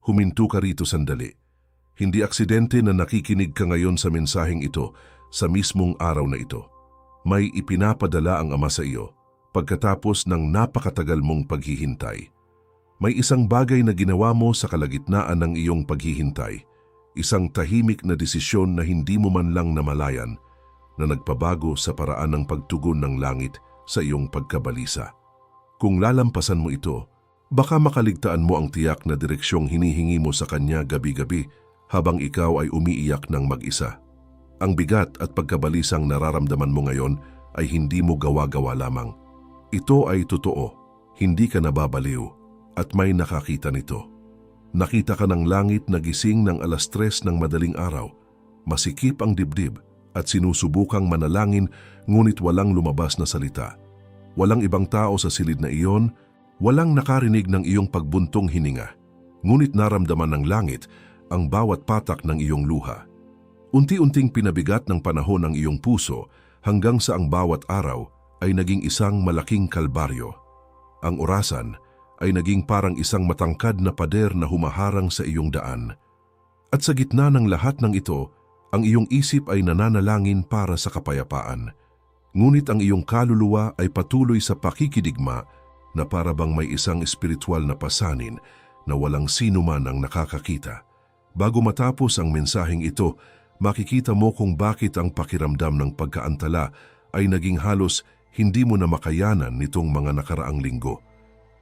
huminto ka rito sandali. Hindi aksidente na nakikinig ka ngayon sa mensaheng ito sa mismong araw na ito. May ipinapadala ang Ama sa iyo pagkatapos ng napakatagal mong paghihintay. May isang bagay na ginawa mo sa kalagitnaan ng iyong paghihintay, isang tahimik na desisyon na hindi mo man lang namalayan na nagpabago sa paraan ng pagtugon ng langit sa iyong pagkabalisa. Kung lalampasan mo ito, baka makaligtaan mo ang tiyak na direksyong hinihingi mo sa Kanya gabi-gabi habang ikaw ay umiiyak ng mag-isa. Ang bigat at pagkabalisang nararamdaman mo ngayon ay hindi mo gawa-gawa lamang. Ito ay totoo, hindi ka nababaliw at may nakakita nito. Nakita ka ng langit na gising ng 3:00 ng madaling araw, masikip ang dibdib at sinusubukang manalangin ngunit walang lumabas na salita. Walang ibang tao sa silid na iyon, walang nakarinig ng iyong pagbuntong hininga, ngunit naramdaman ng langit ang bawat patak ng iyong luha. Unti-unting pinabigat ng panahon ang iyong puso hanggang sa ang bawat araw ay naging isang malaking kalbaryo. Ang orasan ay naging parang isang matangkad na pader na humaharang sa iyong daan. At sa gitna ng lahat ng ito, ang iyong isip ay nananalangin para sa kapayapaan. Ngunit ang iyong kaluluwa ay patuloy sa pakikidigma na para bang may isang espiritual na pasanin na walang sino man ang nakakakita. Bago matapos ang mensaheng ito, makikita mo kung bakit ang pakiramdam ng pagkaantala ay naging halos hindi mo na makayanan nitong mga nakaraang linggo.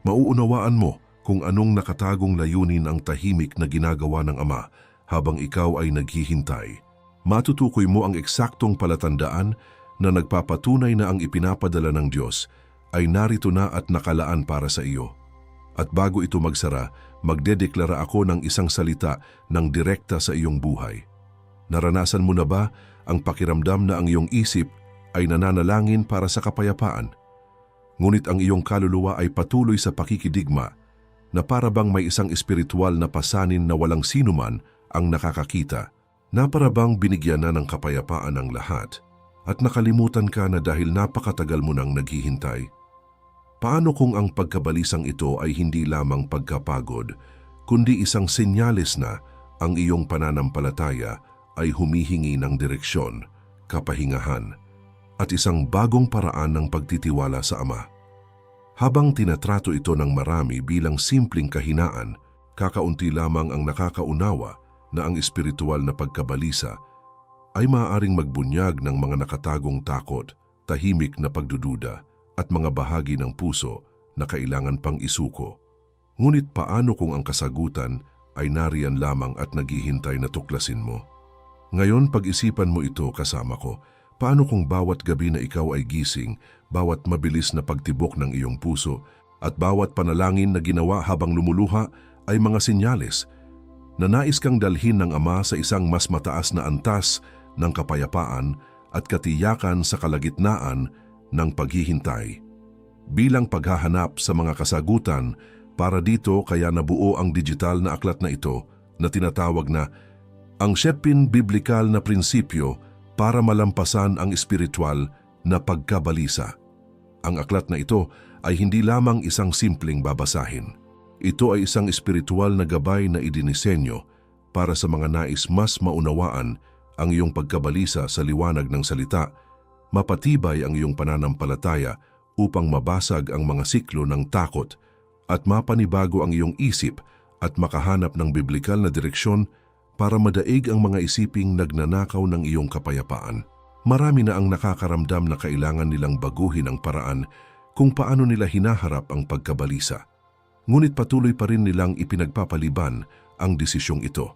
Mauunawaan mo kung anong nakatagong layunin ang tahimik na ginagawa ng Ama habang ikaw ay naghihintay. Matutukoy mo ang eksaktong palatandaan na nagpapatunay na ang ipinapadala ng Diyos ay narito na at nakalaan para sa iyo. At bago ito magsara, magdedeklara ako ng isang salita ng direkta sa iyong buhay. Naranasan mo na ba ang pakiramdam na ang iyong isip ay nananalangin para sa kapayapaan? Ngunit ang iyong kaluluwa ay patuloy sa pakikidigma na para bang may isang espiritual na pasanin na walang sinuman ang nakakakita, na para bang binigyan na ng kapayapaan ang lahat at nakalimutan ka na dahil napakatagal mo nang naghihintay? Paano kung ang pagkabalisang ito ay hindi lamang pagkapagod, kundi isang senyales na ang iyong pananampalataya ay humihingi ng direksyon, kapahingahan, at isang bagong paraan ng pagtitiwala sa Ama? Habang tinatrato ito ng marami bilang simpleng kahinaan, kakaunti lamang ang nakakaunawa na ang espiritual na pagkabalisa ay maaaring magbunyag ng mga nakatagong takot, tahimik na pagdududa, at mga bahagi ng puso na kailangan pang isuko. Ngunit paano kung ang kasagutan ay nariyan lamang at naghihintay na tuklasin mo? Ngayon pag-isipan mo ito kasama ko. Paano kung bawat gabi na ikaw ay gising, bawat mabilis na pagtibok ng iyong puso, at bawat panalangin na ginawa habang lumuluha ay mga senyales na nais kang dalhin ng Ama sa isang mas mataas na antas ng kapayapaan at katiyakan sa kalagitnaan ng paghihintay? Bilang paghahanap sa mga kasagutan, para dito kaya nabuo ang digital na aklat na ito na tinatawag na ang 7 biblikal na prinsipyo para malampasan ang espiritual na pagkabalisa. Ang aklat na ito ay hindi lamang isang simpleng babasahin. Ito ay isang espiritual na gabay na idinisenyo para sa mga nais mas maunawaan ang iyong pagkabalisa sa liwanag ng salita, mapatibay ang iyong pananampalataya upang mabasag ang mga siklo ng takot at mapanibago ang iyong isip at makahanap ng biblikal na direksyon para madaig ang mga isiping nagnanakaw ng iyong kapayapaan. Marami na ang nakakaramdam na kailangan nilang baguhin ang paraan kung paano nila hinaharap ang pagkabalisa. Ngunit patuloy pa rin nilang ipinagpapaliban ang desisyong ito.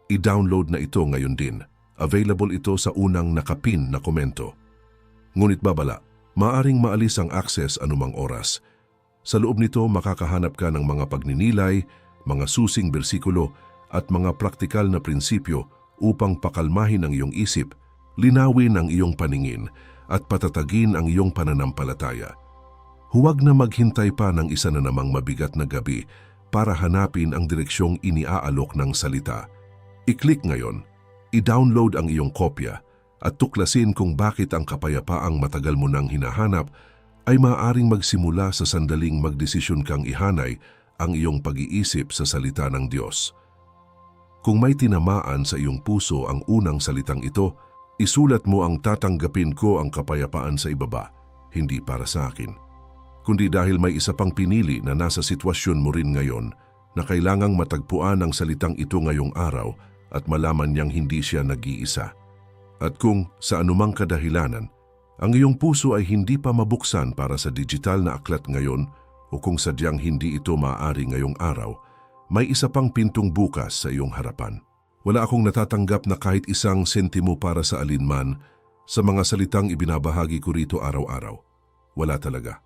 I-download na ito ngayon din. Available ito sa unang nakapin na komento. Ngunit babala, maaring maalis ang access anumang oras. Sa loob nito makakahanap ka ng mga pagninilay, mga susing bersikulo at mga praktikal na prinsipyo upang pakalmahin ang iyong isip, linawin ang iyong paningin at patatagin ang iyong pananampalataya. Huwag na maghintay pa ng isa na namang mabigat na gabi para hanapin ang direksyong iniaalok ng salita. I-click ngayon, i-download ang iyong kopya at tuklasin kung bakit ang kapayapaang matagal mo nang hinahanap ay maaaring magsimula sa sandaling magdesisyon kang ihanay ang iyong pag-iisip sa salita ng Diyos. Kung may tinamaan sa iyong puso ang unang salitang ito, isulat mo ang tatanggapin ko ang kapayapaan sa ibaba, hindi para sa akin, kundi dahil may isa pang pinili na nasa sitwasyon mo rin ngayon na kailangang matagpuan ang salitang ito ngayong araw at malaman niyang hindi siya nag-iisa. At kung sa anumang kadahilanan, ang iyong puso ay hindi pa mabuksan para sa digital na aklat ngayon o kung sadyang hindi ito maaari ngayong araw, may isa pang pintong bukas sa iyong harapan. Wala akong natatanggap na kahit isang sentimo para sa alinman sa mga salitang ibinabahagi ko rito araw-araw. Wala talaga.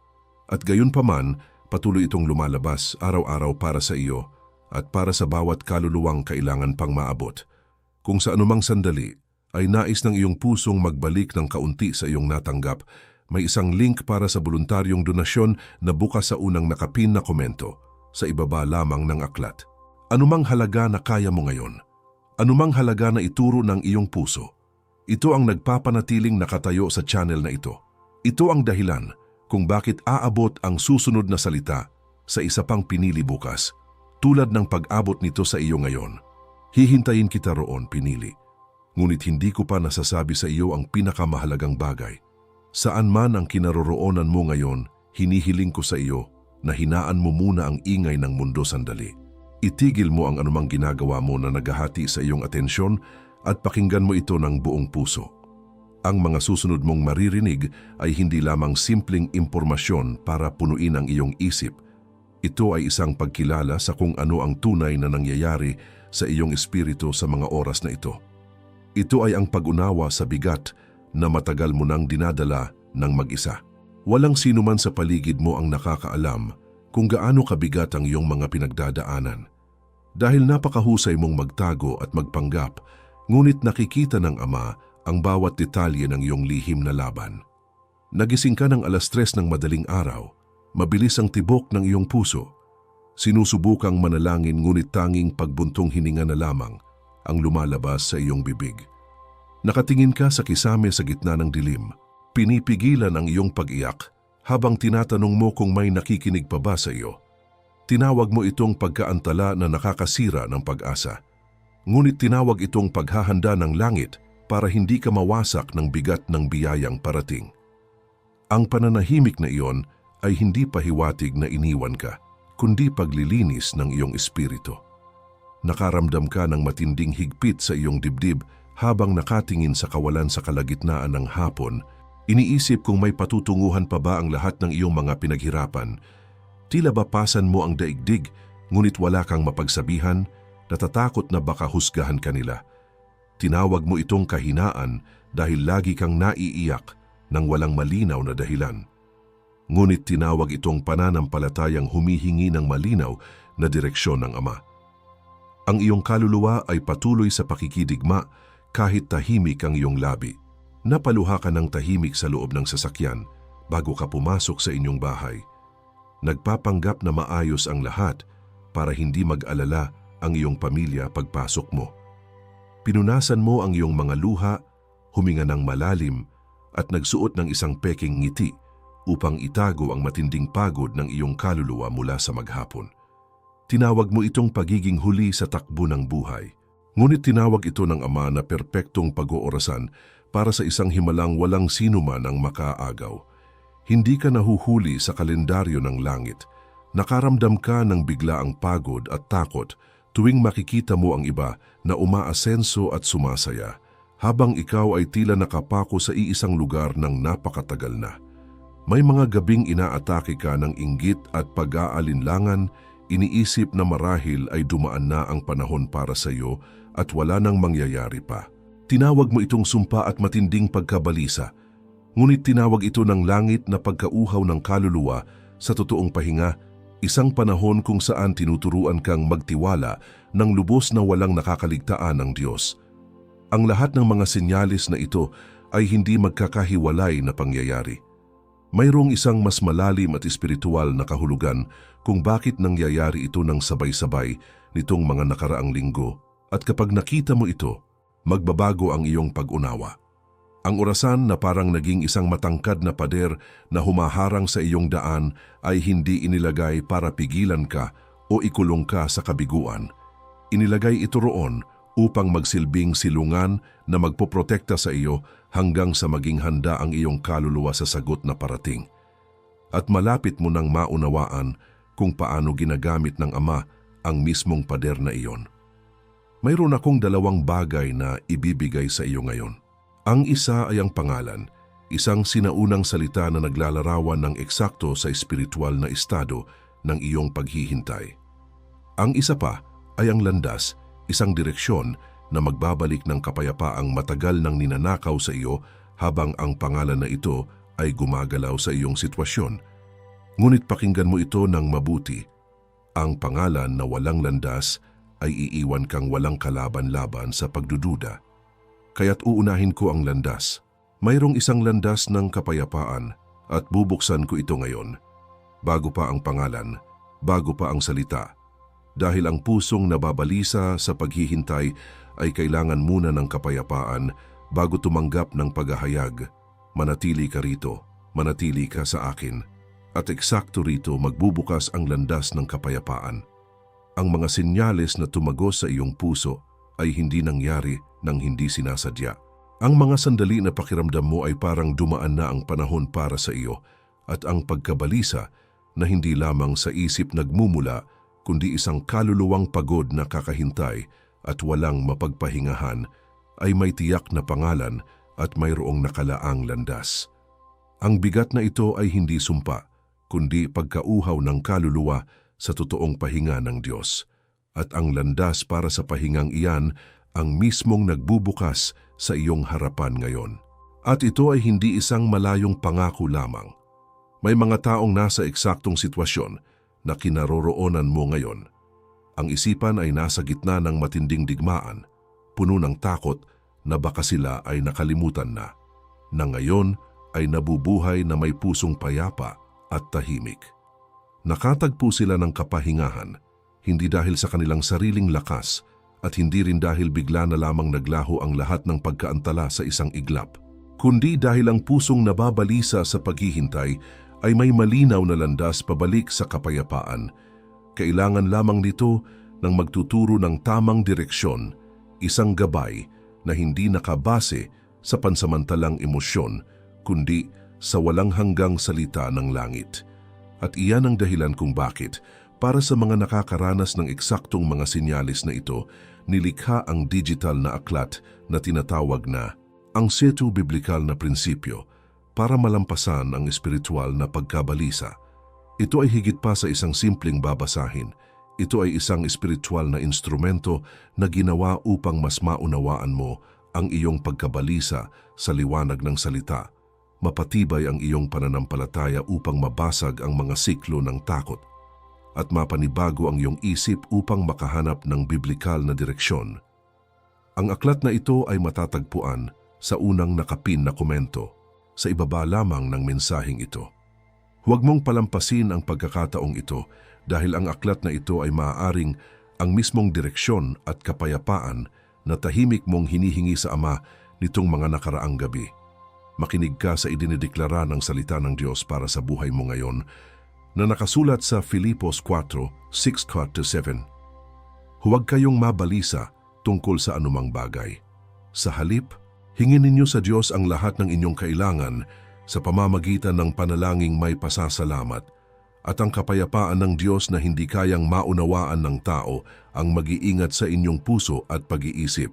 At gayon pa man, patuloy itong lumalabas araw-araw para sa iyo at para sa bawat kaluluwang kailangan pang maabot. Kung sa anumang sandali ay nais ng iyong pusong magbalik ng kaunti sa iyong natanggap, may isang link para sa voluntaryong donasyon na bukas sa unang nakapin na komento sa ibaba lamang ng aklat. Anumang halaga na kaya mo ngayon, anumang halaga na ituro ng iyong puso, ito ang nagpapanatiling nakatayo sa channel na ito. Ito ang dahilan kung bakit aabot ang susunod na salita sa isa pang pinili bukas, tulad ng pag-abot nito sa iyo ngayon. Hihintayin kita roon, pinili. Ngunit hindi ko pa nasasabi sa iyo ang pinakamahalagang bagay. Saan man ang kinaroroonan mo ngayon, hinihiling ko sa iyo na hinaan mo muna ang ingay ng mundo sandali. Itigil mo ang anumang ginagawa mo na naghahati sa iyong atensyon at pakinggan mo ito ng buong puso. Ang mga susunod mong maririnig ay hindi lamang simpleng impormasyon para punuin ang iyong isip. Ito ay isang pagkilala sa kung ano ang tunay na nangyayari sa iyong espiritu sa mga oras na ito. Ito ay ang pag-unawa sa bigat na matagal mo nang dinadala ng mag-isa. Walang sino man sa paligid mo ang nakakaalam kung gaano kabigat ang iyong mga pinagdadaanan. Dahil napakahusay mong magtago at magpanggap, ngunit nakikita ng Ama ang bawat detalye ng iyong lihim na laban. Nagising ka ng 3:00 ng madaling araw, mabilis ang tibok ng iyong puso. Sinusubukang manalangin ngunit tanging pagbuntong hininga na lamang ang lumalabas sa iyong bibig. Nakatingin ka sa kisame sa gitna ng dilim. Pinipigilan ang iyong pag-iyak habang tinatanong mo kung may nakikinig pa ba sa iyo. Tinawag mo itong pagkaantala na nakakasira ng pag-asa. Ngunit tinawag itong paghahanda ng langit para hindi ka mawasak ng bigat ng biyayang parating. Ang pananahimik na iyon ay hindi pahiwatig na iniwan ka, kundi paglilinis ng iyong espiritu. Nakaramdam ka ng matinding higpit sa iyong dibdib habang nakatingin sa kawalan sa kalagitnaan ng hapon. Iniisip kung may patutunguhan pa ba ang lahat ng iyong mga pinaghirapan. Tila bapasan mo ang daigdig, ngunit wala kang mapagsabihan, natatakot na baka husgahan ka nila. Tinawag mo itong kahinaan dahil lagi kang naiiyak ng walang malinaw na dahilan. Ngunit tinawag itong pananampalatayang humihingi ng malinaw na direksyon ng Ama. Ang iyong kaluluwa ay patuloy sa pakikidigma kahit tahimik ang iyong labi. Napaluha ka ng tahimik sa loob ng sasakyan bago ka pumasok sa inyong bahay. Nagpapanggap na maayos ang lahat para hindi mag-alala ang iyong pamilya pagpasok mo. Pinunasan mo ang iyong mga luha, huminga ng malalim at nagsuot ng isang peking ngiti upang itago ang matinding pagod ng iyong kaluluwa mula sa maghapon. Tinawag mo itong pagiging huli sa takbo ng buhay. Ngunit tinawag ito ng Ama na perpektong pag-oorasan para sa isang himalang walang sino man ang makaagaw. Hindi ka nahuhuli sa kalendaryo ng langit. Nakaramdam ka ng biglaang pagod at takot tuwing makikita mo ang iba na umaasenso at sumasaya, habang ikaw ay tila nakapako sa iisang lugar ng napakatagal na. May mga gabing inaatake ka ng inggit at pag-aalinlangan, iniisip na marahil ay dumaan na ang panahon para sa iyo at wala nang mangyayari pa. Tinawag mo itong sumpa at matinding pagkabalisa, ngunit tinawag ito ng langit na pagkauhaw ng kaluluwa sa totoong pahinga, isang panahon kung saan tinuturuan kang magtiwala ng lubos na walang nakakaligtaan ng Diyos. Ang lahat ng mga senyalis na ito ay hindi magkakahiwalay na pangyayari. Mayroong isang mas malalim at espiritual na kahulugan kung bakit nangyayari ito ng sabay-sabay nitong mga nakaraang linggo, at kapag nakita mo ito, magbabago ang iyong pag-unawa. Ang orasan na parang naging isang matangkad na pader na humaharang sa iyong daan ay hindi inilagay para pigilan ka o ikulong ka sa kabiguan. Inilagay ito roon upang magsilbing silungan na magpoprotekta sa iyo hanggang sa maging handa ang iyong kaluluwa sa sagot na parating. At malapit mo nang maunawaan kung paano ginagamit ng Ama ang mismong pader na iyon. Mayroon akong dalawang bagay na ibibigay sa iyo ngayon. Ang isa ay ang pangalan, isang sinaunang salita na naglalarawan ng eksakto sa espiritual na estado ng iyong paghihintay. Ang isa pa ay ang landas, isang direksyon na magbabalik ng kapayapaang matagal nang ninanakaw sa iyo habang ang pangalan na ito ay gumagalaw sa iyong sitwasyon. Ngunit pakinggan mo ito ng mabuti. Ang pangalan na walang landas ay iiwan kang walang kalaban-laban sa pagdududa. Kaya't uunahin ko ang landas. Mayroong isang landas ng kapayapaan at bubuksan ko ito ngayon. Bago pa ang pangalan, bago pa ang salita. Dahil ang pusong nababalisa sa paghihintay ay kailangan muna ng kapayapaan bago tumanggap ng paghahayag. Manatili ka rito, manatili ka sa akin. At eksakto rito magbubukas ang landas ng kapayapaan. Ang mga senyales na tumagos sa iyong puso ay hindi nangyari nang hindi sinasadya. Ang mga sandali na pakiramdam mo ay parang dumaan na ang panahon para sa iyo at ang pagkabalisa na hindi lamang sa isip nagmumula kundi isang kaluluwang pagod na kakahintay at walang mapagpahingahan ay may tiyak na pangalan at mayroong nakalaang landas. Ang bigat na ito ay hindi sumpa, kundi pagkauhaw ng kaluluwa sa totoong pahinga ng Diyos. At ang landas para sa pahingang iyan ang mismong nagbubukas sa iyong harapan ngayon. At ito ay hindi isang malayong pangako lamang. May mga taong nasa eksaktong sitwasyon na kinaroroonan mo ngayon. Ang isipan ay nasa gitna ng matinding digmaan, puno ng takot na baka sila ay nakalimutan na ngayon ay nabubuhay na may pusong payapa at tahimik. Nakatagpo sila ng kapahingahan, hindi dahil sa kanilang sariling lakas at hindi rin dahil bigla na lamang naglaho ang lahat ng pagkaantala sa isang iglap, kundi dahil ang pusong nababalisa sa paghihintay ay may malinaw na landas pabalik sa kapayapaan. Kailangan lamang nito ng magtuturo ng tamang direksyon, isang gabay na hindi nakabase sa pansamantalang emosyon, kundi sa walang hanggang salita ng langit. At iyan ang dahilan kung bakit, para sa mga nakakaranas ng eksaktong mga sinyalis na ito, nilikha ang digital na aklat na tinatawag na ang 7 biblikal na prinsipyo para malampasan ang espiritual na pagkabalisa. Ito ay higit pa sa isang simpleng babasahin. Ito ay isang espiritual na instrumento na ginawa upang mas maunawaan mo ang iyong pagkabalisa sa liwanag ng salita. Mapatibay ang iyong pananampalataya upang mabasag ang mga siklo ng takot at mapanibago ang iyong isip upang makahanap ng biblikal na direksyon. Ang aklat na ito ay matatagpuan sa unang nakapin na komento, sa ibaba lamang ng mensaheng ito. Huwag mong palampasin ang pagkakataong ito dahil ang aklat na ito ay maaaring ang mismong direksyon at kapayapaan na tahimik mong hinihingi sa Ama nitong mga nakaraang gabi. Makinig ka sa idinideklara ng salita ng Diyos para sa buhay mo ngayon na nakasulat sa Filipos 4:6-7. Huwag kayong mabalisa tungkol sa anumang bagay. Sa halip, hingin ninyo sa Diyos ang lahat ng inyong kailangan sa pamamagitan ng panalangin may pasasalamat at ang kapayapaan ng Diyos na hindi kayang maunawaan ng tao ang mag-iingat sa inyong puso at pag-iisip.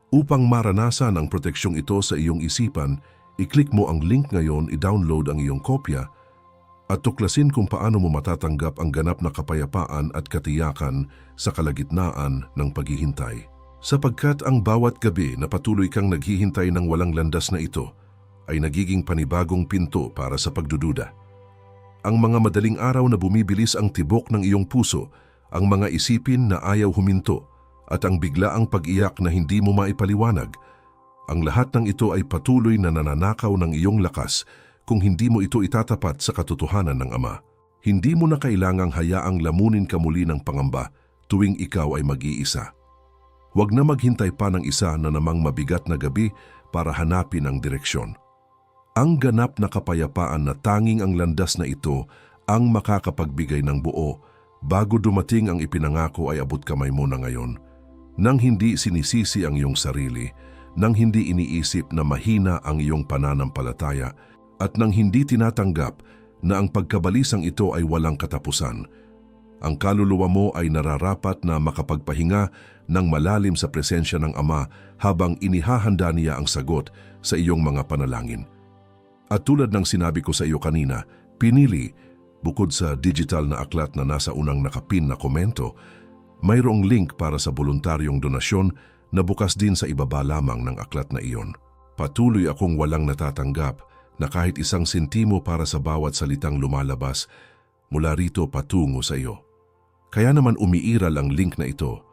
Upang maranasan ang proteksyong ito sa iyong isipan, i-click mo ang link ngayon, i-download ang iyong kopya at tuklasin kung paano mo matatanggap ang ganap na kapayapaan at katiyakan sa kalagitnaan ng paghihintay. Sapagkat ang bawat gabi na patuloy kang naghihintay ng walang landas na ito ay nagiging panibagong pinto para sa pagdududa. Ang mga madaling araw na bumibilis ang tibok ng iyong puso, ang mga isipin na ayaw huminto, at ang biglaang pag-iyak na hindi mo maipaliwanag, ang lahat ng ito ay patuloy na nananakaw ng iyong lakas kung hindi mo ito itatapat sa katotohanan ng Ama. Hindi mo na kailangang hayaang lamunin ka muli ng pangamba tuwing ikaw ay mag-iisa. Huwag na maghintay pa ng isa na namang mabigat na gabi para hanapin ang direksyon. Ang ganap na kapayapaan na tanging ang landas na ito ang makakapagbigay ng buo, Bago dumating ang ipinangako ay abot kamay mo na ngayon. Nang hindi sinisisi ang iyong sarili, nang hindi iniisip na mahina ang iyong pananampalataya, at nang hindi tinatanggap na ang pagkabalisang ito ay walang katapusan, ang kaluluwa mo ay nararapat na makapagpahinga ng malalim sa presensya ng Ama habang inihahanda niya ang sagot sa iyong mga panalangin. At tulad ng sinabi ko sa iyo kanina, pinili, bukod sa digital na aklat na nasa unang nakapin na komento, mayroong link para sa voluntaryong donasyon na bukas din sa ibaba lamang ng aklat na iyon. Patuloy akong walang natatanggap na kahit isang sentimo para sa bawat salitang lumalabas mula rito patungo sa iyo. Kaya naman umiiral ang link na ito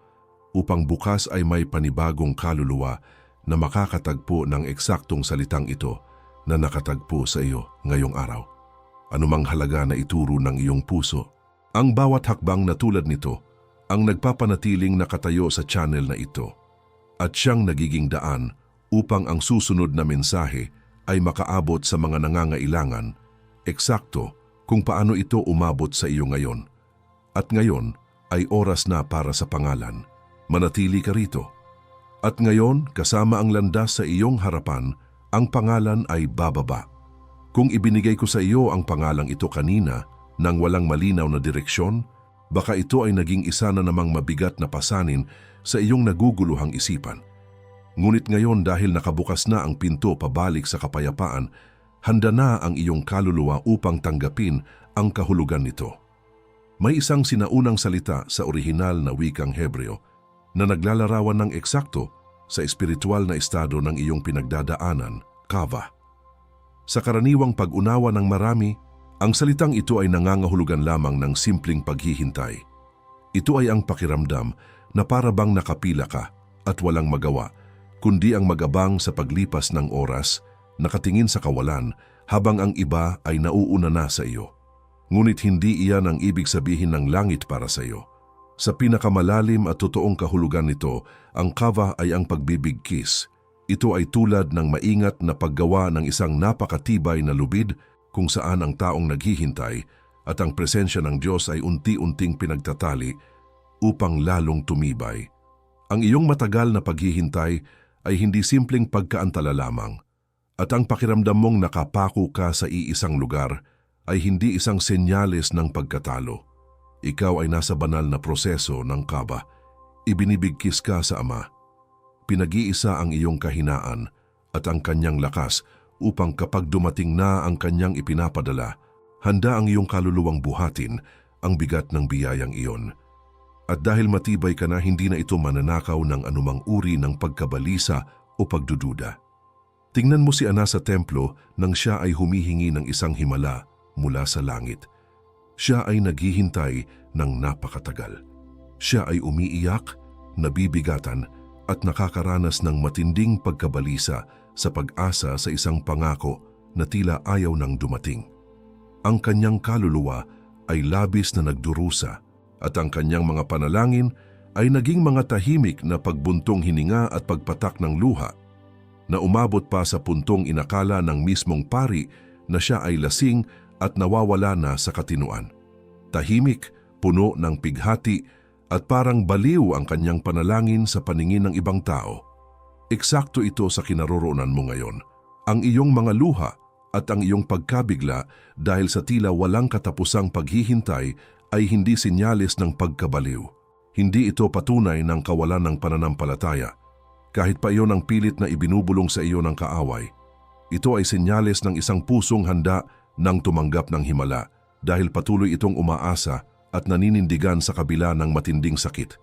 upang bukas ay may panibagong kaluluwa na makakatagpo ng eksaktong salitang ito na nakatagpo sa iyo ngayong araw. Anumang halaga na ituro ng iyong puso, ang bawat hakbang na tulad nito ang nagpapanatiling nakatayo sa channel na ito at siyang nagiging daan upang ang susunod na mensahe ay makaabot sa mga nangangailangan, eksakto kung paano ito umabot sa iyo ngayon. At ngayon ay oras na para sa pangalan. Manatili ka rito. At ngayon, kasama ang landas sa iyong harapan, ang pangalan ay bababa. Kung ibinigay ko sa iyo ang pangalang ito kanina nang walang malinaw na direksyon, baka ito ay naging isa na namang mabigat na pasanin sa iyong naguguluhang isipan. Ngunit ngayon dahil nakabukas na ang pinto pabalik sa kapayapaan, handa na ang iyong kaluluwa upang tanggapin ang kahulugan nito. May isang sinaunang salita sa orihinal na wikang Hebreo na naglalarawan ng eksakto sa espiritual na estado ng iyong pinagdadaanan, kava. Sa karaniwang pag-unawa ng marami, ang salitang ito ay nangangahulugan lamang ng simpleng paghihintay. Ito ay ang pakiramdam na para bang nakapila ka at walang magawa, kundi ang magabang sa paglipas ng oras, nakatingin sa kawalan habang ang iba ay nauuna na sa iyo. Ngunit hindi iyan ang ibig sabihin ng langit para sa iyo. Sa pinakamalalim at totoong kahulugan nito, ang kava ay ang pagbibigkis. Ito ay tulad ng maingat na paggawa ng isang napakatibay na lubid kung saan ang taong naghihintay at ang presensya ng Diyos ay unti-unting pinagtatali upang lalong tumibay. Ang iyong matagal na paghihintay ay hindi simpleng pagkaantala lamang, at ang pakiramdam mong nakapako ka sa iisang lugar ay hindi isang senyales ng pagkatalo. Ikaw ay nasa banal na proseso ng kaba. Ibinibigkis ka sa Ama. Pinag-iisa ang iyong kahinaan at ang kanyang lakas upang kapag dumating na ang kanyang ipinapadala, handa ang iyong kaluluwang buhatin ang bigat ng biyayang iyon. At dahil matibay ka na, hindi na ito mananakaw ng anumang uri ng pagkabalisa o pagdududa. Tingnan mo si Ana sa templo nang siya ay humihingi ng isang himala mula sa langit. Siya ay naghihintay ng napakatagal. Siya ay umiiyak, nabibigatan at nakakaranas ng matinding pagkabalisa sa pag-asa sa isang pangako na tila ayaw nang dumating. Ang kanyang kaluluwa ay labis na nagdurusa at ang kanyang mga panalangin ay naging mga tahimik na pagbuntong hininga at pagpatak ng luha na umabot pa sa puntong inakala ng mismong pari na siya ay lasing at nawawala na sa katinuan. Tahimik, puno ng pighati at parang baliw ang kanyang panalangin sa paningin ng ibang tao. Eksakto ito sa kinaroroonan mo ngayon. Ang iyong mga luha at ang iyong pagkabigla dahil sa tila walang katapusang paghihintay ay hindi senyales ng pagkabaliw. Hindi ito patunay ng kawalan ng pananampalataya. Kahit pa iyon ang pilit na ibinubulong sa iyo ng kaaway. Ito ay senyales ng isang pusong handa nang tumanggap ng himala dahil patuloy itong umaasa at naninindigan sa kabila ng matinding sakit.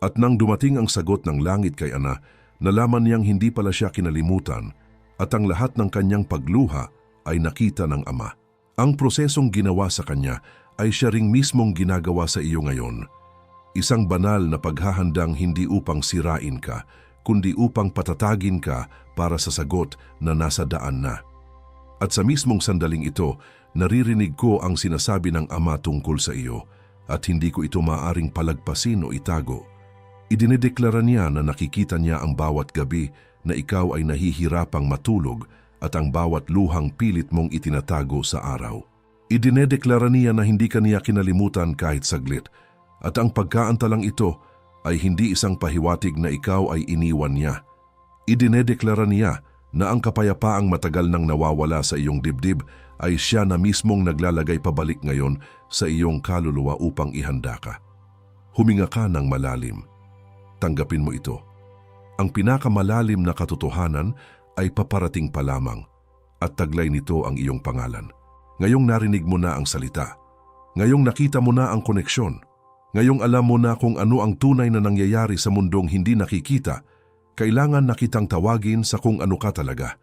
At nang dumating ang sagot ng langit kay Ana, nalaman niyang hindi pala siya kinalimutan at ang lahat ng kanyang pagluha ay nakita ng Ama. Ang prosesong ginawa sa kanya ay siya ring mismong ginagawa sa iyo ngayon. Isang banal na paghahandang hindi upang sirain ka, kundi upang patatagin ka para sa sagot na nasa daan na. At sa mismong sandaling ito, naririnig ko ang sinasabi ng Ama tungkol sa iyo at hindi ko ito maaaring palagpasin o itago. Idinedeklara niya na nakikita niya ang bawat gabi na ikaw ay nahihirapang matulog at ang bawat luhang pilit mong itinatago sa araw. Idinedeklara niya na hindi kaniya kinalimutan kahit saglit, at ang pagkaantalang ito ay hindi isang pahiwatig na ikaw ay iniwan niya. Idinedeklara niya na ang kapayapaang matagal nang nawawala sa iyong dibdib ay siya na mismong naglalagay pabalik ngayon sa iyong kaluluwa upang ihanda ka. Huminga ka ng malalim. Tanggapin mo ito. Ang pinakamalalim na katotohanan ay paparating pa lamang, at taglay nito ang iyong pangalan. Ngayong narinig mo na ang salita. Ngayong nakita mo na ang koneksyon. Ngayong alam mo na kung ano ang tunay na nangyayari sa mundong hindi nakikita, kailangan na kitang tawagin sa kung ano ka talaga.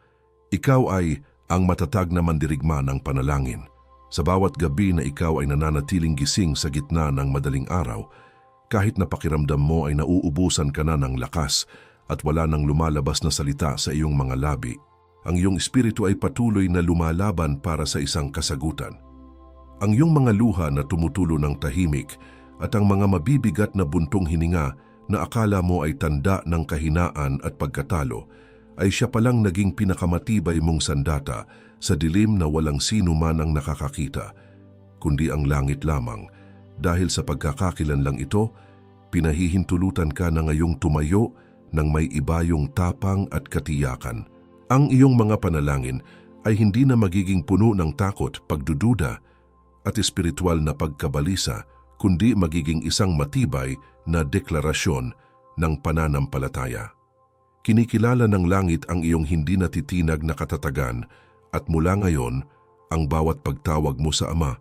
Ikaw ay ang matatag na mandirigma ng panalangin. Sa bawat gabi na ikaw ay nananatiling gising sa gitna ng madaling araw, kahit na pakiramdam mo ay nauubusan ka na ng lakas at wala nang lumalabas na salita sa iyong mga labi, ang iyong espiritu ay patuloy na lumalaban para sa isang kasagutan. Ang iyong mga luha na tumutulo ng tahimik at ang mga mabibigat na buntong hininga na akala mo ay tanda ng kahinaan at pagkatalo, ay siya palang naging pinakamatibay mong sandata sa dilim na walang sino man ang nakakakita, kundi ang langit lamang. Dahil sa pagkakakilanlang ito, pinahihintulutan ka na ngayong tumayo ng may ibayong tapang at katiyakan. Ang iyong mga panalangin ay hindi na magiging puno ng takot, pagdududa at espiritual na pagkabalisa, kundi magiging isang matibay na deklarasyon ng pananampalataya. Kinikilala ng langit ang iyong hindi natitinag na katatagan, at mula ngayon, ang bawat pagtawag mo sa Ama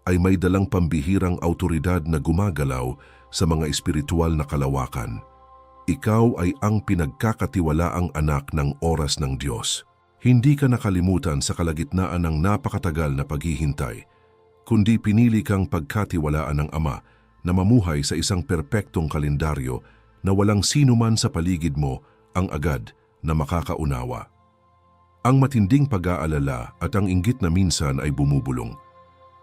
ay may dalang pambihirang autoridad na gumagalaw sa mga espiritual na kalawakan. Ikaw ay ang pinagkakatiwalaang anak ng oras ng Diyos. Hindi ka nakalimutan sa kalagitnaan ng napakatagal na paghihintay, kundi pinili kang pagkatiwalaan ng Ama na mamuhay sa isang perpektong kalendaryo na walang sino man sa paligid mo ang agad na makakaunawa. Ang matinding pag-aalala at ang inggit na minsan ay bumubulong,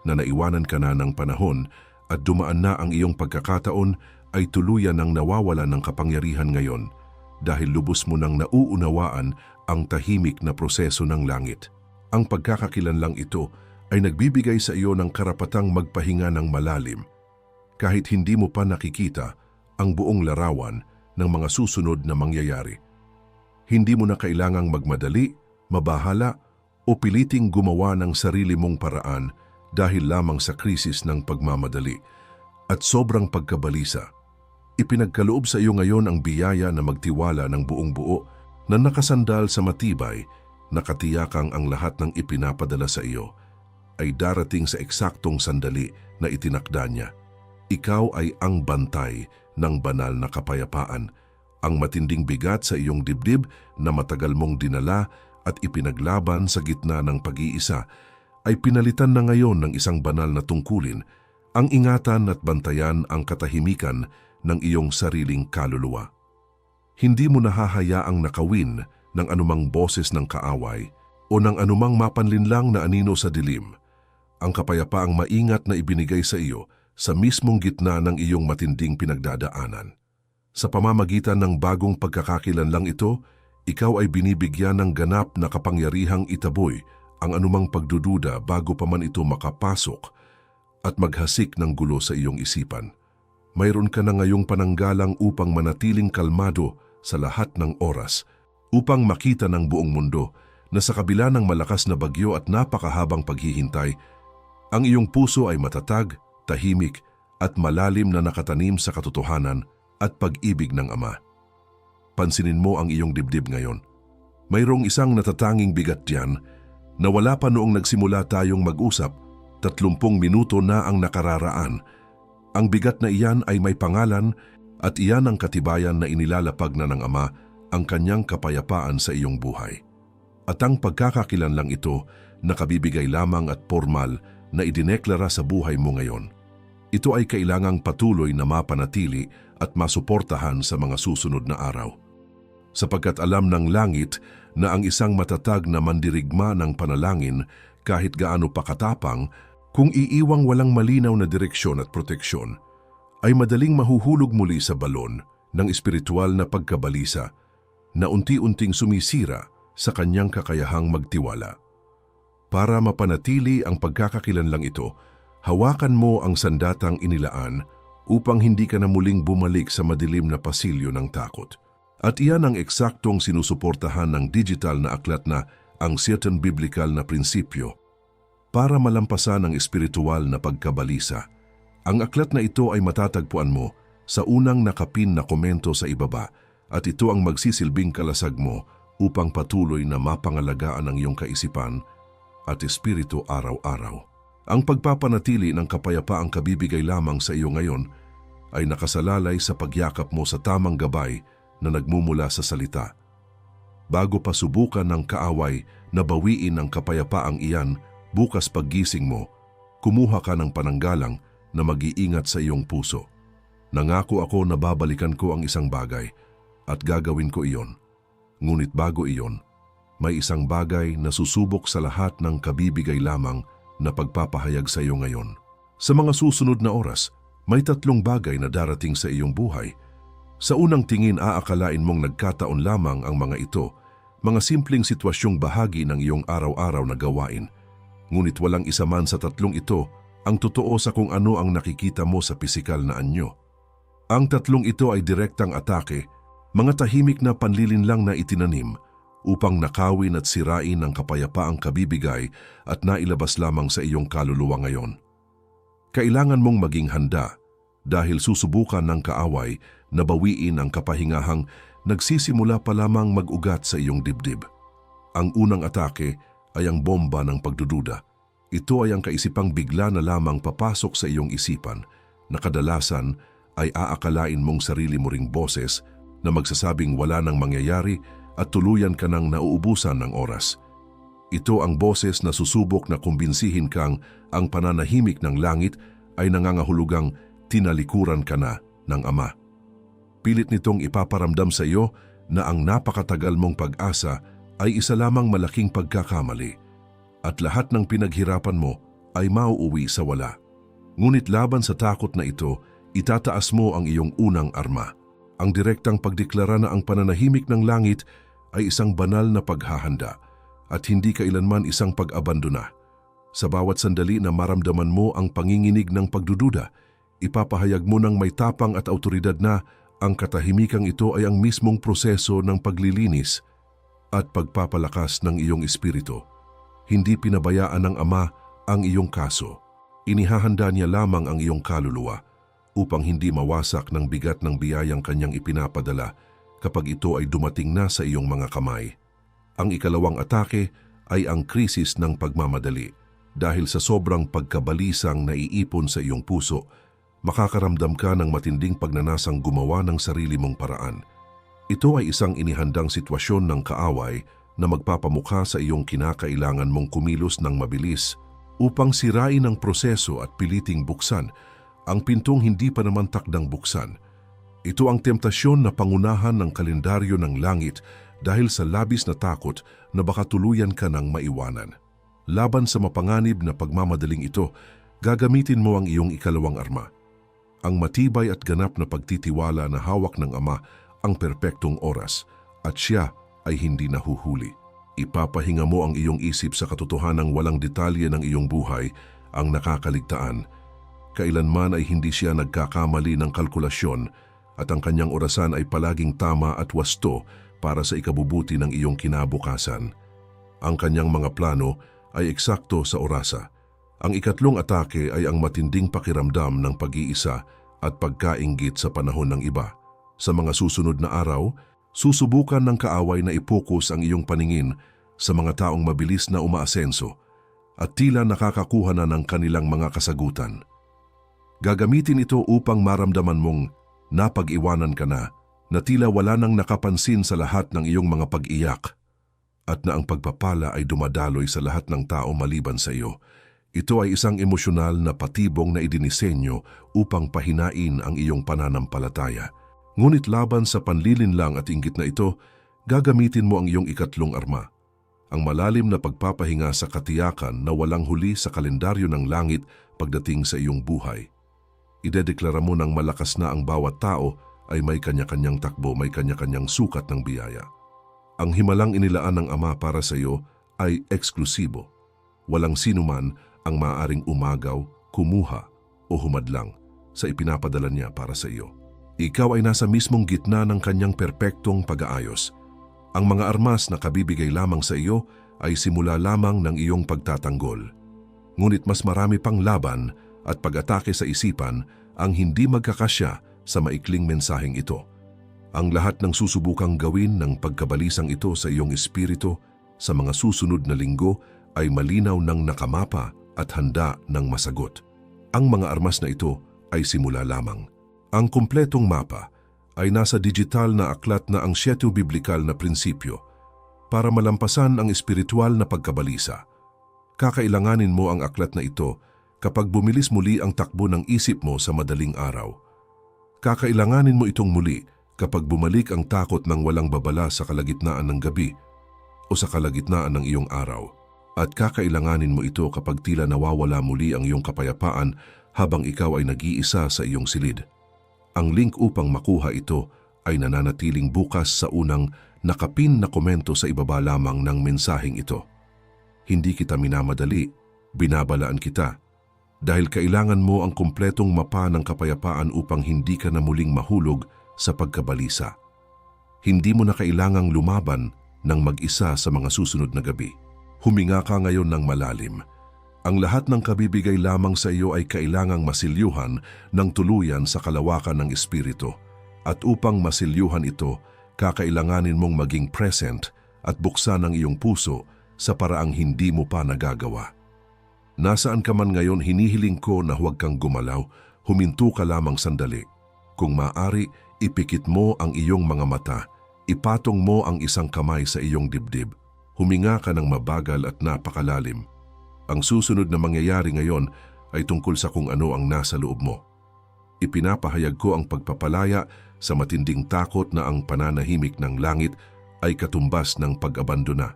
na naiwanan ka na ng panahon at dumaan na ang iyong pagkakataon, ay tuluyan ng nawawala ng kapangyarihan ngayon dahil lubos mo nang nauunawaan ang tahimik na proseso ng langit. Ang pagkakakilanlang ito ay nagbibigay sa iyo ng karapatang magpahinga ng malalim, kahit hindi mo pa nakikita ang buong larawan ng mga susunod na mangyayari. Hindi mo na kailangang magmadali, mabahala o piliting gumawa ng sarili mong paraan dahil lamang sa krisis ng pagmamadali at sobrang pagkabalisa. Ipinagkaloob sa iyo ngayon ang biyaya na magtiwala ng buong buo na nakasandal sa matibay na katiyakang ang lahat ng ipinapadala sa iyo ay darating sa eksaktong sandali na itinakda niya. Ikaw ay ang bantay ng banal na kapayapaan, ang matinding bigat sa iyong dibdib na matagal mong dinala at ipinaglaban sa gitna ng pag-iisa ay pinalitan na ngayon ng isang banal na tungkulin, ang ingatan at bantayan ang katahimikan ng iyong sariling kaluluwa. Hindi mo nahahayaang nakawin ng anumang boses ng kaaway o ng anumang mapanlinlang na anino sa dilim. Ang kapayapaang maingat na ibinigay sa iyo sa mismong gitna ng iyong matinding pinagdadaanan. Sa pamamagitan ng bagong pagkakakilanlang ito, ikaw ay binibigyan ng ganap na kapangyarihang itaboy ang anumang pagdududa bago pa man ito makapasok at maghasik ng gulo sa iyong isipan. Mayroon ka na ngayong pananggalang upang manatiling kalmado sa lahat ng oras, upang makita ng buong mundo na sa kabila ng malakas na bagyo at napakahabang paghihintay, ang iyong puso ay matatag, tahimik at malalim na nakatanim sa katotohanan at pag-ibig ng Ama. Pansinin mo ang iyong dibdib ngayon. Mayroong isang natatanging bigat diyan na wala pa noong nagsimula tayong mag-usap, 30 minuto na ang nakararaan. Ang bigat na iyan ay may pangalan at iyan ang katibayan na inilalapag na ng Ama ang kanyang kapayapaan sa iyong buhay. At ang pagkakakilanlang ito nakabibigay lamang at formal na idineklara sa buhay mo ngayon. Ito ay kailangang patuloy na mapanatili at masuportahan sa mga susunod na araw. Sapagkat alam ng langit na ang isang matatag na mandirigma ng panalangin kahit gaano pa katapang, kung iiwang walang malinaw na direksyon at proteksyon, ay madaling mahuhulog muli sa balon ng espiritual na pagkabalisa na unti-unting sumisira sa kanyang kakayahang magtiwala. Para mapanatili ang pagkakakilanlang ito, hawakan mo ang sandatang inilaan upang hindi ka na muling bumalik sa madilim na pasilyo ng takot. At iyan ang eksaktong sinusuportahan ng digital na aklat na ang certain biblical na prinsipyo para malampasan ang espiritual na pagkabalisa. Ang aklat na ito ay matatagpuan mo sa unang nakapin na komento sa ibaba at ito ang magsisilbing kalasag mo upang patuloy na mapangalagaan ang iyong kaisipan at espiritu araw-araw. Ang pagpapanatili ng kapayapaang kabibigay lamang sa iyo ngayon ay nakasalalay sa pagyakap mo sa tamang gabay na nagmumula sa salita. Bago pa subukan ng kaaway na bawiin ang kapayapaang iyan bukas paggising mo, kumuha ka ng pananggalang na mag-iingat sa iyong puso. Nangako ako na babalikan ko ang isang bagay at gagawin ko iyon. Ngunit bago iyon, may isang bagay na susubok sa lahat ng kabibigay lamang na pagpapahayag sa iyo ngayon. Sa mga susunod na oras, may 3 bagay na darating sa iyong buhay. Sa unang tingin aakalain mong nagkataon lamang ang mga ito, mga simpleng sitwasyong bahagi ng iyong araw-araw na gawain. Ngunit walang isa man sa 3 ito ang totoo sa kung ano ang nakikita mo sa pisikal na anyo. Ang 3 ito ay direktang atake, mga tahimik na panlilinlang na itinanim upang nakawin at sirain ang kapayapaang kabibigay at nailabas lamang sa iyong kaluluwa ngayon. Kailangan mong maging handa dahil susubukan ng kaaway na bawiin ang kapahingahang nagsisimula pa lamang mag-ugat sa iyong dibdib. Ang unang atake ay ang bomba ng pagdududa. Ito ay ang kaisipang bigla na lamang papasok sa iyong isipan na kadalasan ay aakalain mong sarili mo ring boses na magsasabing wala nang mangyayari at tuluyan ka nang nauubusan ng oras. Ito ang boses na susubok na kumbinsihin kang ang pananahimik ng langit ay nangangahulugang tinalikuran ka na ng Ama. Pilit nitong ipaparamdam sa iyo na ang napakatagal mong pag-asa ay isa lamang malaking pagkakamali at lahat ng pinaghirapan mo ay mauuwi sa wala. Ngunit laban sa takot na ito, itataas mo ang iyong unang arma. Ang direktang pagdeklara na ang pananahimik ng langit ay isang banal na paghahanda at hindi kailanman isang pag-abandona. Sa bawat sandali na maramdaman mo ang panginginig ng pagdududa, ipapahayag mo ng may tapang at autoridad na ang katahimikang ito ay ang mismong proseso ng paglilinis at pagpapalakas ng iyong espiritu. Hindi pinabayaan ng Ama ang iyong kaso. Inihahanda niya lamang ang iyong kaluluwa upang hindi mawasak ng bigat ng biyayang kanyang ipinapadala kapag ito ay dumating na sa iyong mga kamay. Ang ikalawang atake ay ang krisis ng pagmamadali. Dahil sa sobrang pagkabalisang naiipon sa iyong puso, makakaramdam ka ng matinding pagnanasang gumawa ng sarili mong paraan. Ito ay isang inihandang sitwasyon ng kaaway na magpapamukha sa iyong kinakailangan mong kumilos ng mabilis upang sirain ang proseso at piliting buksan ang pintong hindi pa naman takdang buksan. Ito ang temptasyon na pangunahan ng kalendaryo ng langit dahil sa labis na takot na baka tuluyan ka ng maiwanan. Laban sa mapanganib na pagmamadaling ito, gagamitin mo ang iyong ikalawang arma. Ang matibay at ganap na pagtitiwala na hawak ng Ama ang perpektong oras at siya ay hindi nahuhuli. Ipapahinga mo ang iyong isip sa katotohanang walang detalye ng iyong buhay ang nakakaligtaan. Kailanman ay hindi siya nagkakamali ng kalkulasyon at ang kanyang orasan ay palaging tama at wasto para sa ikabubuti ng iyong kinabukasan. Ang kanyang mga plano ay eksakto sa orasa. Ang ikatlong atake ay ang matinding pakiramdam ng pag-iisa at pagkainggit sa panahon ng iba. Sa mga susunod na araw, susubukan ng kaaway na ipokus ang iyong paningin sa mga taong mabilis na umaasenso at tila nakakakuha na ng kanilang mga kasagutan. Gagamitin ito upang maramdaman mong napag-iwanan ka na tila wala nang nakapansin sa lahat ng iyong mga pag-iyak at na ang pagpapala ay dumadaloy sa lahat ng tao maliban sa iyo. Ito ay isang emosyonal na patibong na idinisenyo upang pahinain ang iyong pananampalataya. Ngunit laban sa panlilinlang at inggit na ito, gagamitin mo ang iyong ikatlong arma. Ang malalim na pagpapahinga sa katiyakan na walang huli sa kalendaryo ng langit pagdating sa iyong buhay. Idedeklara mo ng malakas na ang bawat tao ay may kanya-kanyang takbo, may kanya-kanyang sukat ng biyaya. Ang himalang inilaan ng Ama para sa iyo ay eksklusibo. Walang sinuman ang maaaring umagaw, kumuha o humadlang sa ipinapadala niya para sa iyo. Ikaw ay nasa mismong gitna ng kanyang perpektong pag-aayos. Ang mga armas na kabibigay lamang sa iyo ay simula lamang ng iyong pagtatanggol. Ngunit mas marami pang laban at pag-atake sa isipan ang hindi magkakasya sa maikling mensaheng ito. Ang lahat ng susubukang gawin ng pagkabalisang ito sa iyong espiritu sa mga susunod na linggo ay malinaw ng nakamapa at handa ng masagot. Ang mga armas na ito ay simula lamang. Ang kumpletong mapa ay nasa digital na aklat na ang 7 biblikal na prinsipyo para malampasan ang espiritual na pagkabalisa. Kakailanganin mo ang aklat na ito kapag bumilis muli ang takbo ng isip mo sa madaling araw. Kakailanganin mo itong muli kapag bumalik ang takot ng walang babala sa kalagitnaan ng gabi o sa kalagitnaan ng iyong araw. At kakailanganin mo ito kapag tila nawawala muli ang iyong kapayapaan habang ikaw ay nag-iisa sa iyong silid. Ang link upang makuha ito ay nananatiling bukas sa unang nakapin na komento sa ibaba lamang ng mensaheng ito. Hindi kita minamadali, binabalaan kita, dahil kailangan mo ang kumpletong mapa ng kapayapaan upang hindi ka na muling mahulog sa pagkabalisa. Hindi mo na kailangang lumaban ng mag-isa sa mga susunod na gabi. Huminga ka ngayon ng malalim. Ang lahat ng kabibigay lamang sa iyo ay kailangang masilyuhan ng tuluyan sa kalawakan ng espiritu. At upang masilyuhan ito, kakailanganin mong maging present at buksan ang iyong puso sa paraang hindi mo pa nagagawa. Nasaan ka man ngayon, hinihiling ko na huwag kang gumalaw, huminto ka lamang sandali. Kung maaari, ipikit mo ang iyong mga mata, ipatong mo ang isang kamay sa iyong dibdib. Huminga ka ng mabagal at napakalalim. Ang susunod na mangyayari ngayon ay tungkol sa kung ano ang nasa loob mo. Ipinapahayag ko ang pagpapalaya sa matinding takot na ang pananahimik ng langit ay katumbas ng pag-abandona.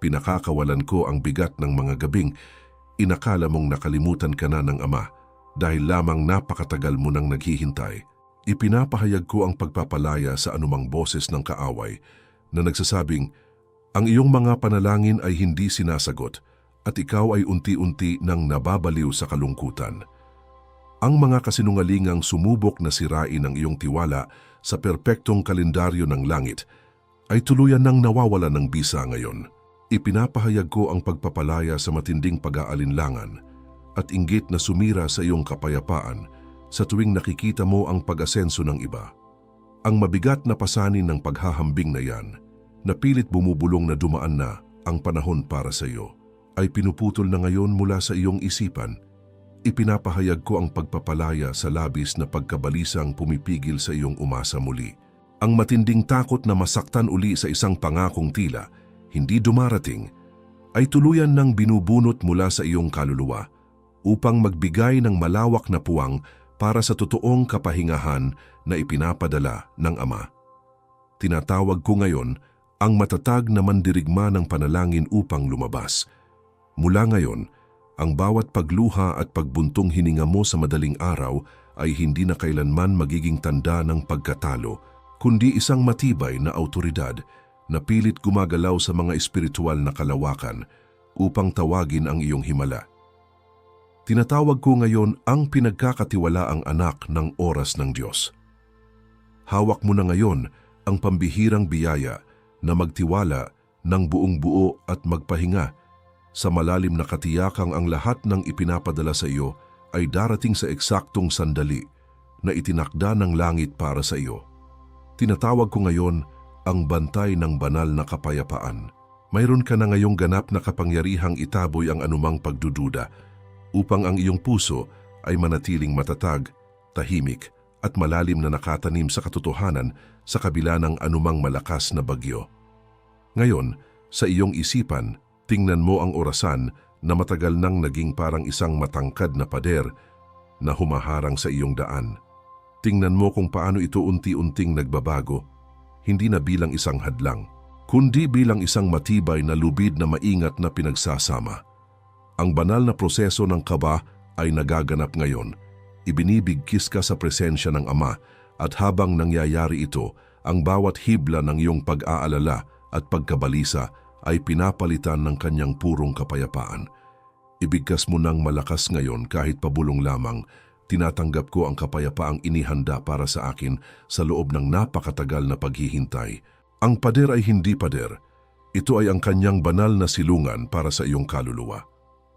Pinakakawalan ko ang bigat ng mga gabing inakala mong nakalimutan ka na ng Ama dahil lamang napakatagal mo nang naghihintay. Ipinapahayag ko ang pagpapalaya sa anumang boses ng kaaway na nagsasabing, ang iyong mga panalangin ay hindi sinasagot at ikaw ay unti-unti nang nababaliw sa kalungkutan. Ang mga kasinungalingang sumubok na sirain ang iyong tiwala sa perpektong kalendaryo ng langit ay tuluyan nang nawawala ng bisa ngayon. Ipinapahayag ko ang pagpapalaya sa matinding pag-aalinlangan at inggit na sumira sa iyong kapayapaan sa tuwing nakikita mo ang pag-asenso ng iba. Ang mabigat na pasanin ng paghahambing na yan, na pilit bumubulong na dumaan na ang panahon para sa iyo, ay pinuputol na ngayon mula sa iyong isipan. Ipinapahayag ko ang pagpapalaya sa labis na pagkabalisang pumipigil sa iyong umasa muli. Ang matinding takot na masaktan uli sa isang pangakong tila hindi dumarating, ay tuluyan ng binubunot mula sa iyong kaluluwa upang magbigay ng malawak na puwang para sa totoong kapahingahan na ipinapadala ng Ama. Tinatawag ko ngayon ang matatag na mandirigma ng panalangin upang lumabas. Mula ngayon, ang bawat pagluha at pagbuntong hininga mo sa madaling araw ay hindi na kailanman magiging tanda ng pagkatalo, kundi isang matibay na awtoridad na pilit gumagalaw sa mga espiritual na kalawakan upang tawagin ang iyong himala. Tinatawag ko ngayon ang pinagkakatiwalaang anak ng oras ng Diyos. Hawak mo na ngayon ang pambihirang biyaya na magtiwala ng buong buo at magpahinga sa malalim na katiyakang ang lahat ng ipinapadala sa iyo ay darating sa eksaktong sandali na itinakda ng langit para sa iyo. Tinatawag ko ngayon ang bantay ng banal na kapayapaan. Mayroon ka na ngayong ganap na kapangyarihang itaboy ang anumang pagdududa upang ang iyong puso ay manatiling matatag, tahimik at malalim na nakatanim sa katotohanan sa kabila ng anumang malakas na bagyo. Ngayon, sa iyong isipan, tingnan mo ang orasan na matagal nang naging parang isang matangkad na pader na humaharang sa iyong daan. Tingnan mo kung paano ito unti-unting nagbabago, hindi na bilang isang hadlang, kundi bilang isang matibay na lubid na maingat na pinagsasama. Ang banal na proseso ng kaba ay nagaganap ngayon. Ibinibigkis ka sa presensya ng Ama at habang nangyayari ito, ang bawat hibla ng iyong pag-aalala at pagkabalisa ay pinapalitan ng kanyang purong kapayapaan. Ibigkas mo ng malakas ngayon kahit pabulong lamang. Tinatanggap ko ang kapayapaang inihanda para sa akin sa loob ng napakatagal na paghihintay. Ang pader ay hindi pader. Ito ay ang kanyang banal na silungan para sa iyong kaluluwa.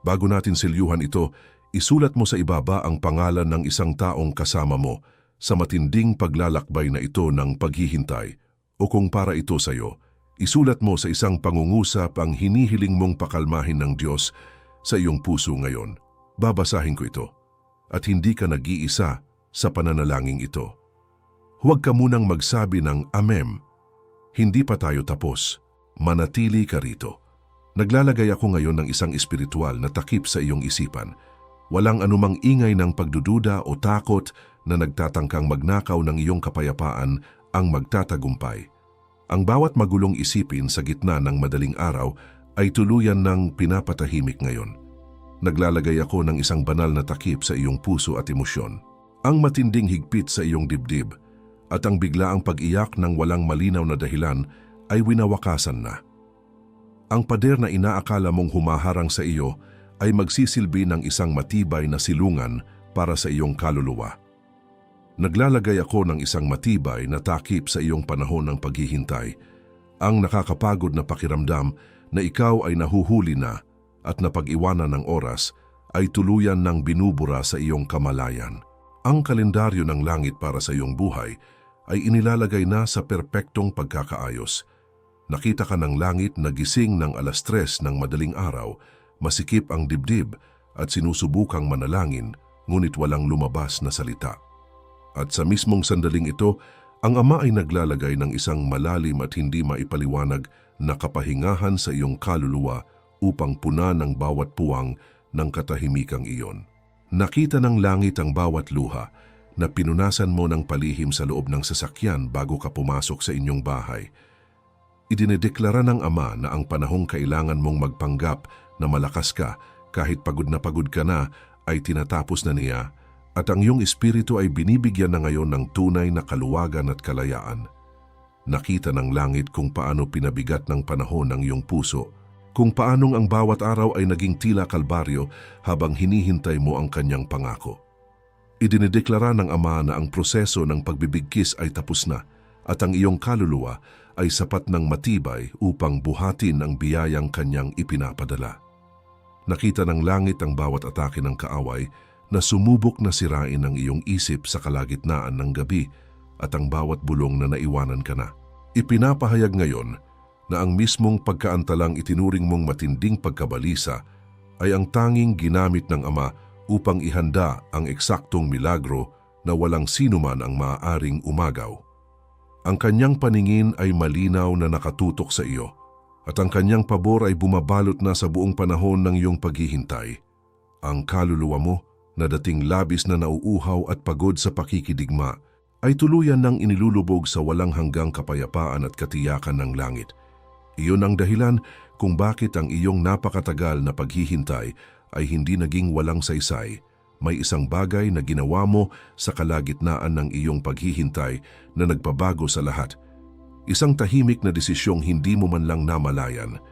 Bago natin silyuhan ito, isulat mo sa ibaba ang pangalan ng isang taong kasama mo sa matinding paglalakbay na ito ng paghihintay. O kung para ito sa iyo, isulat mo sa isang pangungusap ang hinihiling mong pakalmahin ng Diyos sa iyong puso ngayon. Babasahin ko ito. At hindi ka nag-iisa sa pananalangin ito. Huwag ka munang magsabi ng Amen. Hindi pa tayo tapos. Manatili ka rito. Naglalagay ako ngayon ng isang espiritual na takip sa iyong isipan. Walang anumang ingay ng pagdududa o takot na nagtatangkang magnakaw ng iyong kapayapaan ang magtatagumpay. Ang bawat magulong isipin sa gitna ng madaling araw ay tuluyan ng pinapatahimik ngayon. Naglalagay ako ng isang banal na takip sa iyong puso at emosyon. Ang matinding higpit sa iyong dibdib at ang biglaang pag-iyak ng walang malinaw na dahilan ay winawakasan na. Ang pader na inaakala mong humaharang sa iyo ay magsisilbi ng isang matibay na silungan para sa iyong kaluluwa. Naglalagay ako ng isang matibay na takip sa iyong panahon ng paghihintay, ang nakakapagod na pakiramdam na ikaw ay nahuhuli na at napag-iwanan ng oras ay tuluyan ng binubura sa iyong kamalayan. Ang kalendaryo ng langit para sa iyong buhay ay inilalagay na sa perpektong pagkakaayos. Nakita ka ng langit na gising ng 3:00 ng madaling araw, masikip ang dibdib at sinusubukang manalangin ngunit walang lumabas na salita. At sa mismong sandaling ito, ang Ama ay naglalagay ng isang malalim at hindi maipaliwanag na kapahingahan sa iyong kaluluwa upang punan ang bawat puwang ng katahimikang iyon. Nakita ng langit ang bawat luha na pinunasan mo ng palihim sa loob ng sasakyan bago ka pumasok sa inyong bahay. Idinedeklara ng Ama na ang panahong kailangan mong magpanggap na malakas ka kahit pagod ka na ay tinatapos na niya at ang iyong espiritu ay binibigyan na ngayon ng tunay na kaluwagan at kalayaan. Nakita ng langit kung paano pinabigat ng panahon ang iyong puso, kung paanong ang bawat araw ay naging tila kalbaryo habang hinihintay mo ang kanyang pangako. Idinedeklara ng Ama na ang proseso ng pagbibigkis ay tapos na at ang iyong kaluluwa ay sapat ng matibay upang buhatin ang biyayang kanyang ipinapadala. Nakita ng langit ang bawat atake ng kaaway na sumubok na sirain ang iyong isip sa kalagitnaan ng gabi at ang bawat bulong na naiwanan ka na. Ipinapahayag ngayon na ang mismong pagkaantalang itinuring mong matinding pagkabalisa ay ang tanging ginamit ng Ama upang ihanda ang eksaktong milagro na walang sinuman ang maaaring umagaw. Ang kanyang paningin ay malinaw na nakatutok sa iyo at ang kanyang pabor ay bumabalot na sa buong panahon ng iyong paghihintay. Ang kaluluwa mo, na dating labis na nauuhaw at pagod sa pakikidigma, ay tuluyan ng inilulubog sa walang hanggang kapayapaan at katiyakan ng langit. Iyon ang dahilan kung bakit ang iyong napakatagal na paghihintay ay hindi naging walang saysay. May isang bagay na ginawa mo sa kalagitnaan ng iyong paghihintay na nagpabago sa lahat. Isang tahimik na desisyong hindi mo man lang namalayan.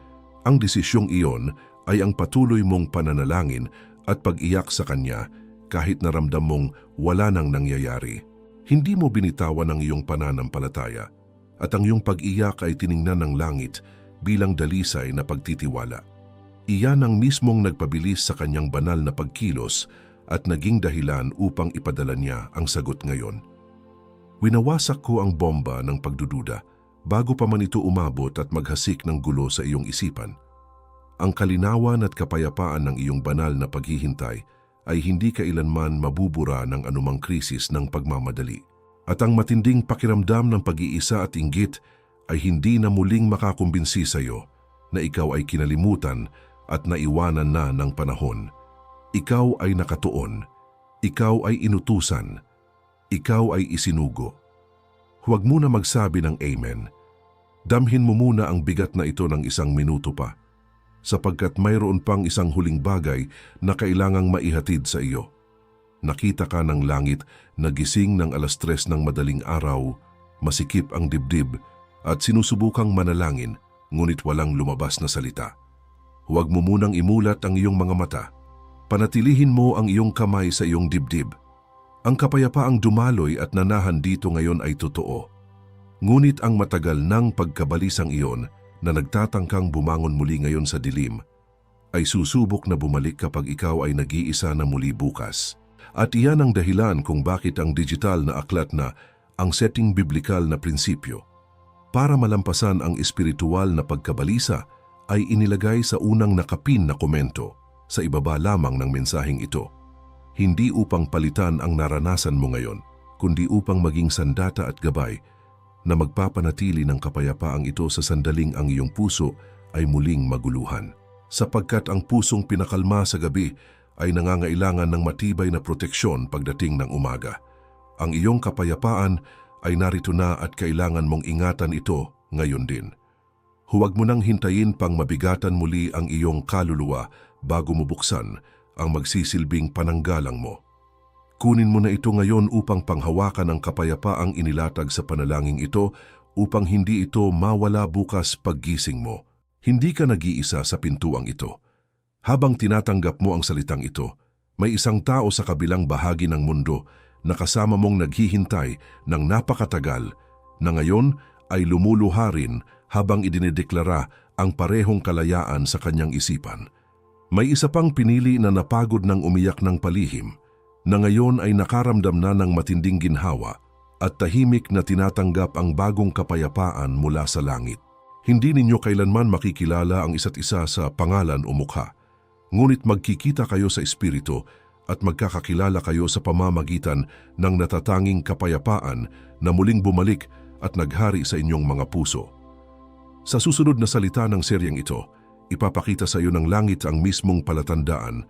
Ang desisyong iyon ay ang patuloy mong pananalangin at pag-iyak sa Kanya kahit naramdam mong wala nang nangyayari. Hindi mo binitawan ang iyong pananampalataya at ang iyong pag-iyak ay tiningnan ng langit bilang dalisay na pagtitiwala. Iyan ang mismong nagpabilis sa Kanyang banal na pagkilos at naging dahilan upang ipadala niya ang sagot ngayon. Winawasak ko ang bomba ng pagdududa bago pa man ito umabot at maghasik ng gulo sa iyong isipan. Ang kalinawan at kapayapaan ng iyong banal na paghihintay ay hindi kailanman mabubura ng anumang krisis ng pagmamadali. At ang matinding pakiramdam ng pag-iisa at inggit ay hindi na muling makakumbinsi sa iyo na ikaw ay kinalimutan at naiwanan na ng panahon. Ikaw ay nakatuon, ikaw ay inutusan, ikaw ay isinugo. Huwag muna magsabi ng Amen. Damhin mo muna ang bigat na ito ng 1 minuto pa, sapagkat mayroon pang isang huling bagay na kailangang maihatid sa iyo. Nakita ka ng langit na gising ng 3:00 ng madaling araw, masikip ang dibdib at sinusubukang manalangin ngunit walang lumabas na salita. Huwag mo munang imulat ang iyong mga mata. Panatilihin mo ang iyong kamay sa iyong dibdib. Ang kapayapaang dumaloy at nanahan dito ngayon ay totoo. Ngunit ang matagal ng pagkabalisang iyon na nagtatangkang bumangon muli ngayon sa dilim, ay susubok na bumalik kapag ikaw ay nag-iisa na muli bukas. At iyan ang dahilan kung bakit ang digital na aklat na ang setting biblikal na prinsipyo para malampasan ang espiritual na pagkabalisa ay inilagay sa unang nakapin na komento sa ibaba lamang ng mensaheng ito. Hindi upang palitan ang naranasan mo ngayon, kundi upang maging sandata at gabay na magpapanatili ng kapayapaang ito sa sandaling ang iyong puso ay muling maguluhan. Sapagkat ang pusong pinakalma sa gabi ay nangangailangan ng matibay na proteksyon pagdating ng umaga. Ang iyong kapayapaan ay narito na at kailangan mong ingatan ito ngayon din. Huwag mo nang hintayin pang mabigatan muli ang iyong kaluluwa bago mo buksan ang magsisilbing pananggalang mo. Kunin mo na ito ngayon upang panghawakan ang kapayapaang inilatag sa panalangin ito upang hindi ito mawala bukas paggising mo. Hindi ka nag-iisa sa pintuang ito. Habang tinatanggap mo ang salitang ito, may isang tao sa kabilang bahagi ng mundo na kasama mong naghihintay ng napakatagal na ngayon ay lumuluha rin habang idinideklara ang parehong kalayaan sa kanyang isipan. May isa pang pinili na napagod ng umiyak ng palihim, na ngayon ay nakaramdam na ng matinding ginhawa at tahimik na tinatanggap ang bagong kapayapaan mula sa langit. Hindi ninyo kailanman makikilala ang isa't isa sa pangalan o mukha, ngunit magkikita kayo sa espiritu at magkakakilala kayo sa pamamagitan ng natatanging kapayapaan na muling bumalik at naghari sa inyong mga puso. Sa susunod na salita ng seryeng ito, ipapakita sa iyo ng langit ang mismong palatandaan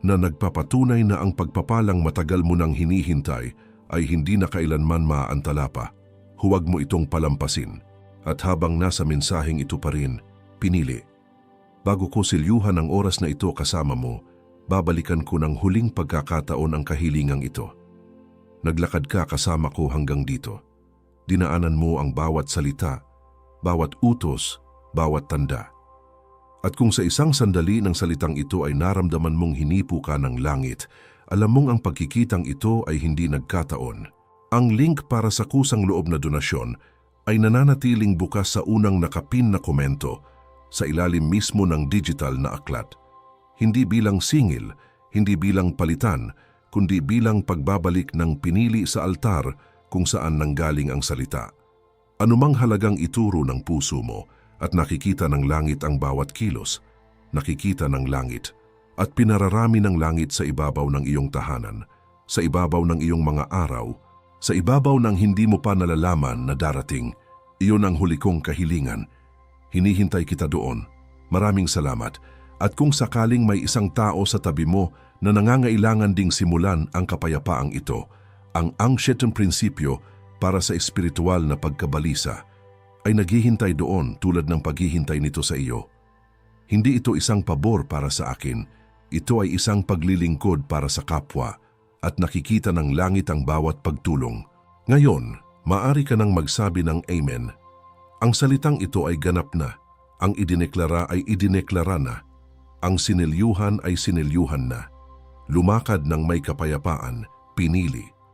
na nagpapatunay na ang pagpapalang matagal mo nang hinihintay ay hindi na kailanman maaantala pa. Huwag mo itong palampasin. At habang nasa mensaheng ito pa rin, pinili. Bago ko silyuhan ang oras na ito kasama mo, babalikan ko ng huling pagkakataon ang kahilingang ito. Naglakad ka kasama ko hanggang dito. Dinaanan mo ang bawat salita, bawat utos, bawat tanda. At kung sa isang sandali ng salitang ito ay naramdaman mong hinipo ka ng langit, alam mong ang pagkikitang ito ay hindi nagkataon. Ang link para sa kusang loob na donasyon ay nananatiling bukas sa unang nakapin na komento sa ilalim mismo ng digital na aklat. Hindi bilang singil, hindi bilang palitan, kundi bilang pagbabalik ng pinili sa altar kung saan nanggaling ang salita. Anumang halagang ituro ng puso mo, at nakikita ng langit ang bawat kilos, nakikita ng langit, at pinararami ng langit sa ibabaw ng iyong tahanan, sa ibabaw ng iyong mga araw, sa ibabaw ng hindi mo pa nalalaman na darating. Iyon ang huli kong kahilingan. Hinihintay kita doon. Maraming salamat. At kung sakaling may isang tao sa tabi mo na nangangailangan ding simulan ang kapayapaang ito, ang ancient prinsipyo para sa espiritual na pagkabalisa, ay naghihintay doon tulad ng paghihintay nito sa iyo. Hindi ito isang pabor para sa akin, ito ay isang paglilingkod para sa kapwa at nakikita ng langit ang bawat pagtulong. Ngayon, maaari ka nang magsabi ng Amen. Ang salitang ito ay ganap na, ang idineklara ay idineklara na, ang sinilyuhan ay sinilyuhan na. Lumakad ng may kapayapaan, pinili.